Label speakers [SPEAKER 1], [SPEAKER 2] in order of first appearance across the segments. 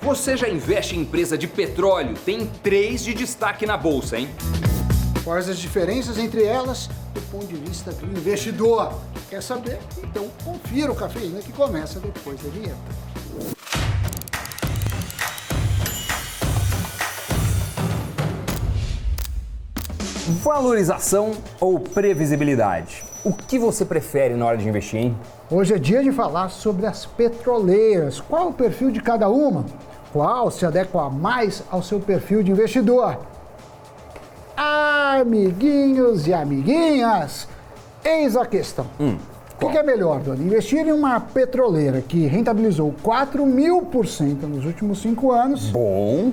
[SPEAKER 1] Você já investe em empresa de petróleo? Tem 3 de destaque na bolsa, hein?
[SPEAKER 2] Quais as diferenças entre elas do ponto de vista do investidor? Quer saber? Então confira o Cafeína que começa depois da vinheta.
[SPEAKER 1] Valorização ou previsibilidade? O que você prefere na hora de investir, hein?
[SPEAKER 2] Hoje é dia de falar sobre as petroleiras. Qual o perfil de cada uma? Qual se adequa mais ao seu perfil de investidor? Amiguinhos e amiguinhas, eis a questão. O que é melhor, Dona? Investir em uma petroleira que rentabilizou 4.000% nos últimos 5 anos?
[SPEAKER 1] Bom.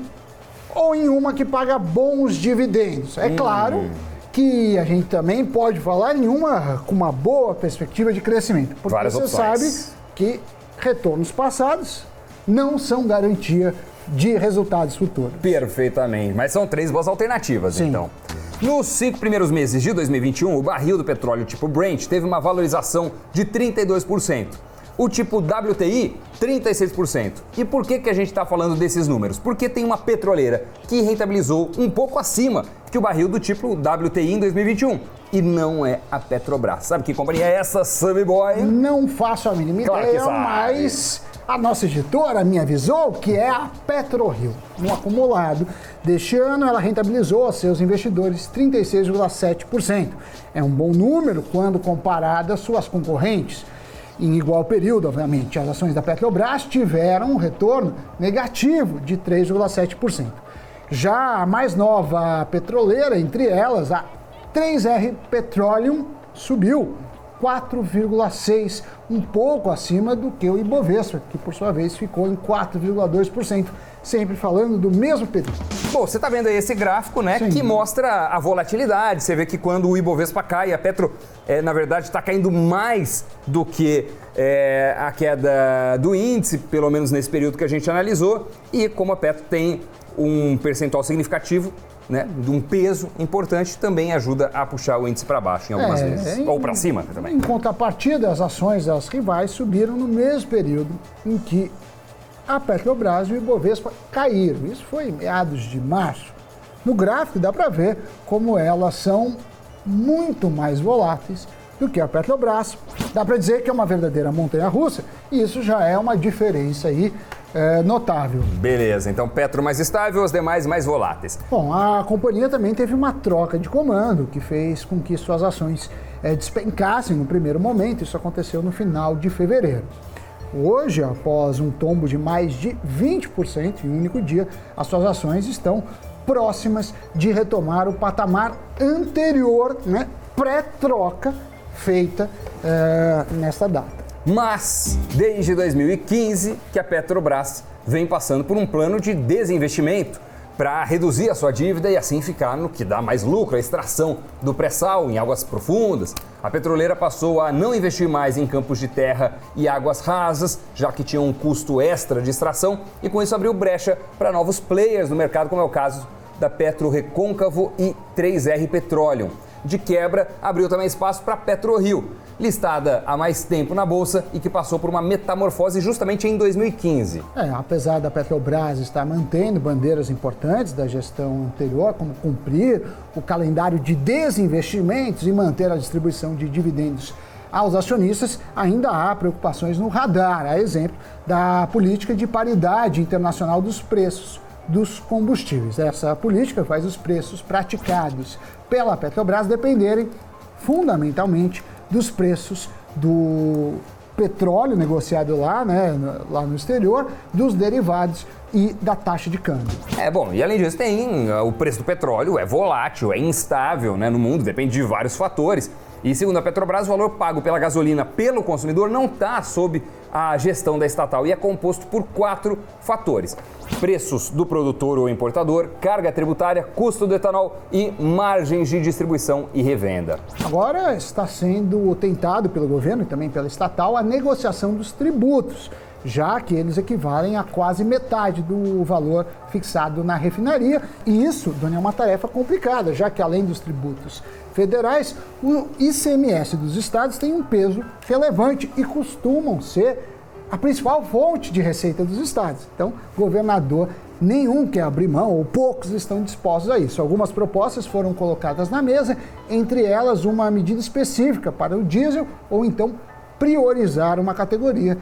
[SPEAKER 2] Ou em uma que paga bons dividendos? É claro que a gente também pode falar em uma com uma boa perspectiva de crescimento. Porque
[SPEAKER 1] várias
[SPEAKER 2] você
[SPEAKER 1] opções.
[SPEAKER 2] sabe que retornos passados não são garantia de resultados futuros.
[SPEAKER 1] Perfeitamente, mas são 3 boas alternativas,
[SPEAKER 2] Sim.
[SPEAKER 1] então. Nos 5 primeiros meses de 2021, o barril do petróleo tipo Brent teve uma valorização de 32%. O tipo WTI, 36%. E por que a gente está falando desses números? Porque tem uma petroleira que rentabilizou um pouco acima que o barril do tipo WTI em 2021. E não é a Petrobras. Sabe que companhia é essa, Sammy Boy?
[SPEAKER 2] Não faço a mínima
[SPEAKER 1] Claro que
[SPEAKER 2] ideia,
[SPEAKER 1] sabe.
[SPEAKER 2] mas a nossa editora me avisou que é a PetroRio. No acumulado deste ano, ela rentabilizou aos seus investidores 36,7%. É um bom número quando comparado às suas concorrentes. Em igual período, obviamente, as ações da Petrobras tiveram um retorno negativo de 3,7%. Já a mais nova petroleira, entre elas, a 3R Petroleum, subiu 4,6%, um pouco acima do que o Ibovespa, que por sua vez ficou em 4,2%, sempre falando do mesmo período.
[SPEAKER 1] Bom, você está vendo aí esse gráfico, né,
[SPEAKER 2] Sim.
[SPEAKER 1] que mostra a volatilidade. Você vê que quando o Ibovespa cai, a Petro, na verdade, está caindo mais do que a queda do índice, pelo menos nesse período que a gente analisou. E como a Petro tem um percentual significativo, né, de um peso importante, também ajuda a puxar o índice para baixo em algumas vezes. Ou para cima também.
[SPEAKER 2] Em contrapartida, as ações das rivais subiram no mesmo período em que a Petrobras e o Ibovespa caíram. Isso foi em meados de março. No gráfico dá para ver como elas são muito mais voláteis do que a Petrobras. Dá para dizer que é uma verdadeira montanha-russa e isso já é uma diferença aí notável.
[SPEAKER 1] Beleza, então Petro mais estável, as demais mais voláteis.
[SPEAKER 2] Bom, a companhia também teve uma troca de comando que fez com que suas ações despencassem no primeiro momento. Isso aconteceu no final de fevereiro. Hoje, após um tombo de mais de 20% em um único dia, as suas ações estão próximas de retomar o patamar anterior, né, pré-troca feita nesta data.
[SPEAKER 1] Mas, desde 2015, que a Petrobras vem passando por um plano de desinvestimento para reduzir a sua dívida e assim ficar no que dá mais lucro, a extração do pré-sal em águas profundas. A petroleira passou a não investir mais em campos de terra e águas rasas, já que tinha um custo extra de extração, e com isso abriu brecha para novos players no mercado, como é o caso da PetroRecôncavo e 3R Petroleum. De quebra, abriu também espaço para a PetroRio, listada há mais tempo na Bolsa e que passou por uma metamorfose justamente em 2015.
[SPEAKER 2] Apesar da Petrobras estar mantendo bandeiras importantes da gestão anterior, como cumprir o calendário de desinvestimentos e manter a distribuição de dividendos aos acionistas, ainda há preocupações no radar, a exemplo da política de paridade internacional dos preços dos combustíveis. Essa política faz os preços praticados pela Petrobras dependerem fundamentalmente dos preços do petróleo negociado lá, lá no exterior, dos derivados e da taxa de câmbio.
[SPEAKER 1] Bom, e além disso tem o preço do petróleo, é volátil, é instável, no mundo, depende de vários fatores. E segundo a Petrobras, o valor pago pela gasolina pelo consumidor não está sob a gestão da estatal e é composto por 4 fatores: preços do produtor ou importador, carga tributária, custo do etanol e margens de distribuição e revenda.
[SPEAKER 2] Agora está sendo tentado pelo governo e também pela estatal a negociação dos tributos, já que eles equivalem a quase metade do valor fixado na refinaria. E isso, Dona, é uma tarefa complicada, já que além dos tributos federais, o ICMS dos estados tem um peso relevante e costumam ser a principal fonte de receita dos estados. Então, governador nenhum quer abrir mão, ou poucos estão dispostos a isso. Algumas propostas foram colocadas na mesa, entre elas uma medida específica para o diesel, ou então priorizar uma categoria,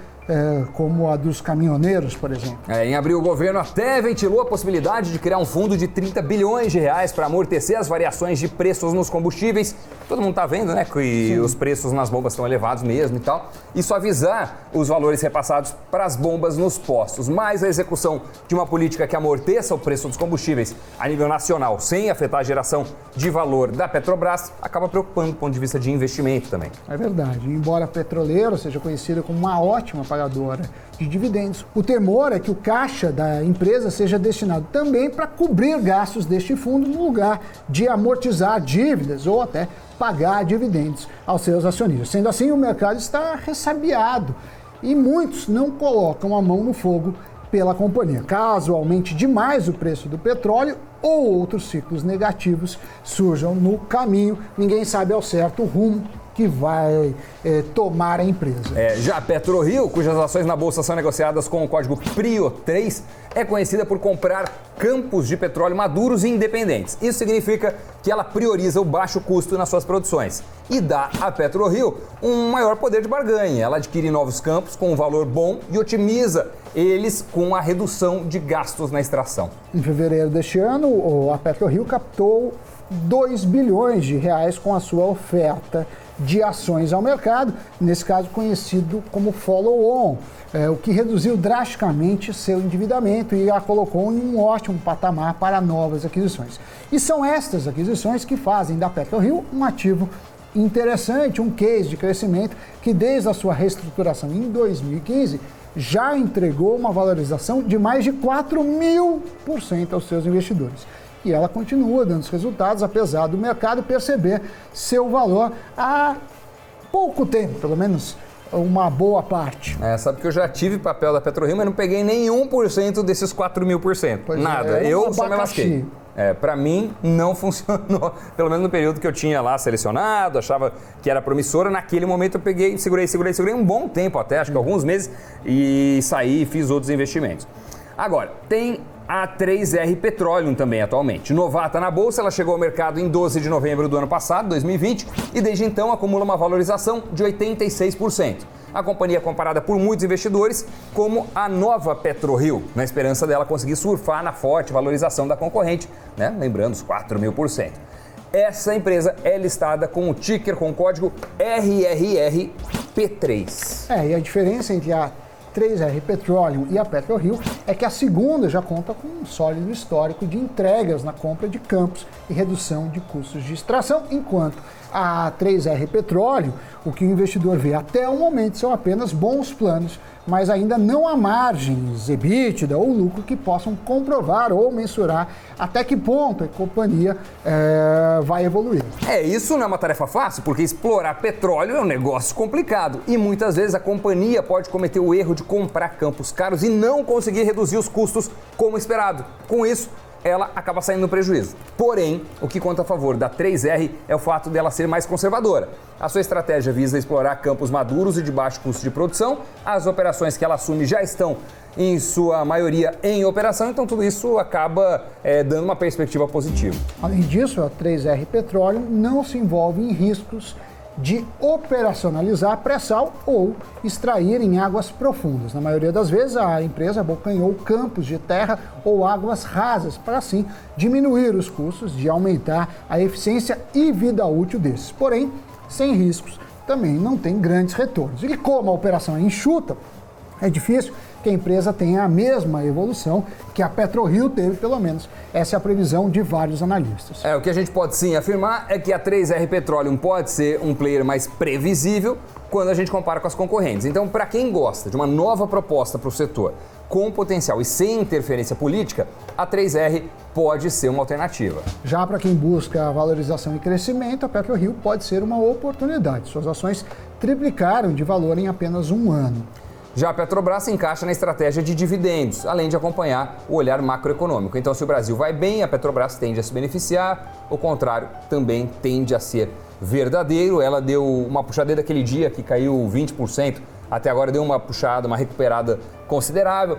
[SPEAKER 2] como a dos caminhoneiros, por exemplo.
[SPEAKER 1] Em abril, o governo até ventilou a possibilidade de criar um fundo de 30 bilhões de reais para amortecer as variações de preços nos combustíveis. Todo mundo está vendo, né, que os preços nas bombas estão elevados mesmo e tal. E suavizar os valores repassados para as bombas nos postos. Mas a execução de uma política que amorteça o preço dos combustíveis a nível nacional, sem afetar a geração de valor da Petrobras, acaba preocupando do ponto de vista de investimento também.
[SPEAKER 2] É verdade. Embora a petroleira seja conhecida como uma ótima pagadora de dividendos, o temor é que o caixa da empresa seja destinado também para cobrir gastos deste fundo no lugar de amortizar dívidas ou até pagar dividendos aos seus acionistas. Sendo assim, o mercado está ressabiado e muitos não colocam a mão no fogo pela companhia. Caso aumente demais o preço do petróleo ou outros ciclos negativos surjam no caminho, ninguém sabe ao certo o rumo que vai tomar a empresa.
[SPEAKER 1] Já a PetroRio, cujas ações na Bolsa são negociadas com o código PRIO3, é conhecida por comprar campos de petróleo maduros e independentes. Isso significa que ela prioriza o baixo custo nas suas produções e dá à PetroRio um maior poder de barganha. Ela adquire novos campos com um valor bom e otimiza eles com a redução de gastos na extração.
[SPEAKER 2] Em fevereiro deste ano, a PetroRio captou 2 bilhões de reais com a sua oferta de ações ao mercado, nesse caso conhecido como follow-on, o que reduziu drasticamente seu endividamento e a colocou em um ótimo patamar para novas aquisições. E são estas aquisições que fazem da PetroRio um ativo interessante, um case de crescimento que desde a sua reestruturação em 2015 já entregou uma valorização de mais de 4.000% aos seus investidores. E ela continua dando os resultados, apesar do mercado perceber seu valor há pouco tempo, pelo menos uma boa parte.
[SPEAKER 1] Sabe que eu já tive papel da PetroRio, mas não peguei nem 1% desses 4.000%. Nada, eu só me lasquei. Para mim, não funcionou, pelo menos no período que eu tinha lá selecionado, achava que era promissora. Naquele momento eu peguei, segurei um bom tempo até, acho que alguns meses, e saí e fiz outros investimentos. Agora, tem a 3R Petroleum também atualmente. Novata na bolsa, ela chegou ao mercado em 12 de novembro do ano passado, 2020, e desde então acumula uma valorização de 86%. A companhia é comparada por muitos investidores como a nova PetroRio, na esperança dela conseguir surfar na forte valorização da concorrente, né? Lembrando os 4.000%. Essa empresa é listada com o ticker com o código RRRP3.
[SPEAKER 2] E a diferença entre a 3R Petroleum e a PetroRio é que a segunda já conta com um sólido histórico de entregas na compra de campos e redução de custos de extração, enquanto a 3R Petroleum, o que o investidor vê até o momento são apenas bons planos, mas ainda não há margens, EBITDA ou lucro que possam comprovar ou mensurar até que ponto a companhia vai evoluir.
[SPEAKER 1] Isso não é uma tarefa fácil, porque explorar petróleo é um negócio complicado e muitas vezes a companhia pode cometer o erro de comprar campos caros e não conseguir reduzir os custos como esperado. Com isso, ela acaba saindo no prejuízo. Porém, o que conta a favor da 3R é o fato dela ser mais conservadora. A sua estratégia visa explorar campos maduros e de baixo custo de produção. As operações que ela assume já estão, em sua maioria, em operação, então tudo isso acaba dando uma perspectiva positiva.
[SPEAKER 2] Além disso, a 3R Petroleum não se envolve em riscos de operacionalizar pré-sal ou extrair em águas profundas. Na maioria das vezes, a empresa abocanhou campos de terra ou águas rasas para, assim, diminuir os custos de aumentar a eficiência e vida útil desses. Porém, sem riscos, também não tem grandes retornos. E como a operação é enxuta, é difícil que a empresa tenha a mesma evolução que a PetroRio teve, pelo menos. Essa é a previsão de vários analistas.
[SPEAKER 1] O que a gente pode sim afirmar é que a 3R Petroleum pode ser um player mais previsível quando a gente compara com as concorrentes. Então, para quem gosta de uma nova proposta para o setor com potencial e sem interferência política, a 3R pode ser uma alternativa.
[SPEAKER 2] Já para quem busca valorização e crescimento, a PetroRio pode ser uma oportunidade. Suas ações triplicaram de valor em apenas um ano.
[SPEAKER 1] Já a Petrobras se encaixa na estratégia de dividendos, além de acompanhar o olhar macroeconômico. Então, se o Brasil vai bem, a Petrobras tende a se beneficiar, o contrário também tende a ser verdadeiro. Ela deu uma puxadeira aquele dia que caiu 20% até agora deu uma puxada, uma recuperada considerável.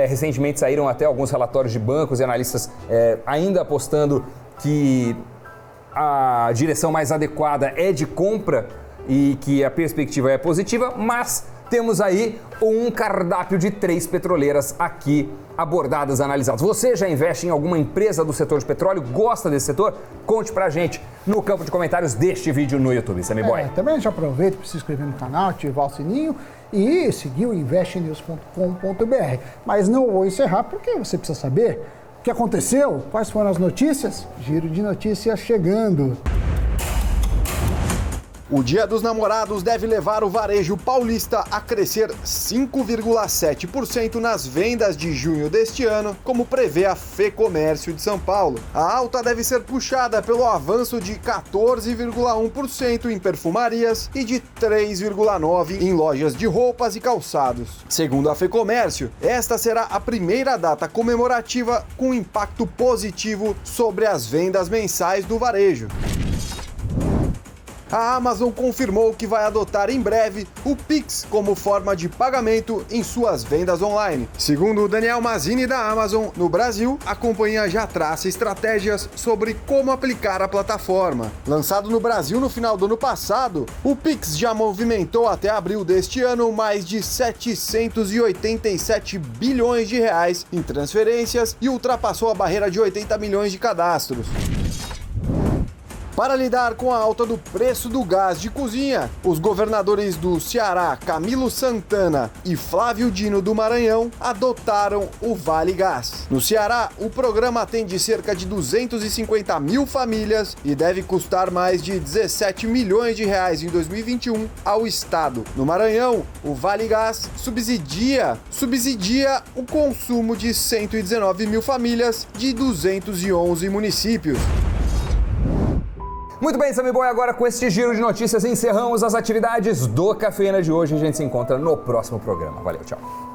[SPEAKER 1] Recentemente saíram até alguns relatórios de bancos e analistas ainda apostando que a direção mais adequada é de compra e que a perspectiva é positiva, mas temos aí um cardápio de 3 petroleiras aqui abordadas, analisadas. Você já investe em alguma empresa do setor de petróleo? Gosta desse setor? Conte pra gente no campo de comentários deste vídeo no YouTube, Sammy Boy.
[SPEAKER 2] Também já aproveita para se inscrever no canal, ativar o sininho e seguir o investnews.com.br. Mas não vou encerrar porque você precisa saber o que aconteceu, quais foram as notícias. Giro de notícias chegando.
[SPEAKER 3] O Dia dos Namorados deve levar o varejo paulista a crescer 5,7% nas vendas de junho deste ano, como prevê a FEComércio de São Paulo. A alta deve ser puxada pelo avanço de 14,1% em perfumarias e de 3,9% em lojas de roupas e calçados. Segundo a FEComércio, esta será a primeira data comemorativa com impacto positivo sobre as vendas mensais do varejo. A Amazon confirmou que vai adotar em breve o Pix como forma de pagamento em suas vendas online. Segundo o Daniel Mazzini da Amazon, no Brasil, a companhia já traça estratégias sobre como aplicar a plataforma. Lançado no Brasil no final do ano passado, o Pix já movimentou até abril deste ano mais de 787 bilhões de reais em transferências e ultrapassou a barreira de 80 milhões de cadastros. Para lidar com a alta do preço do gás de cozinha, os governadores do Ceará, Camilo Santana e Flávio Dino do Maranhão, adotaram o Vale Gás. No Ceará, o programa atende cerca de 250 mil famílias e deve custar mais de 17 milhões de reais em 2021 ao estado. No Maranhão, o Vale Gás subsidia o consumo de 119 mil famílias de 211 municípios.
[SPEAKER 1] Muito bem, Sammy Boy, agora com este giro de notícias encerramos as atividades do Cafeína de hoje. A gente se encontra no próximo programa. Valeu, tchau.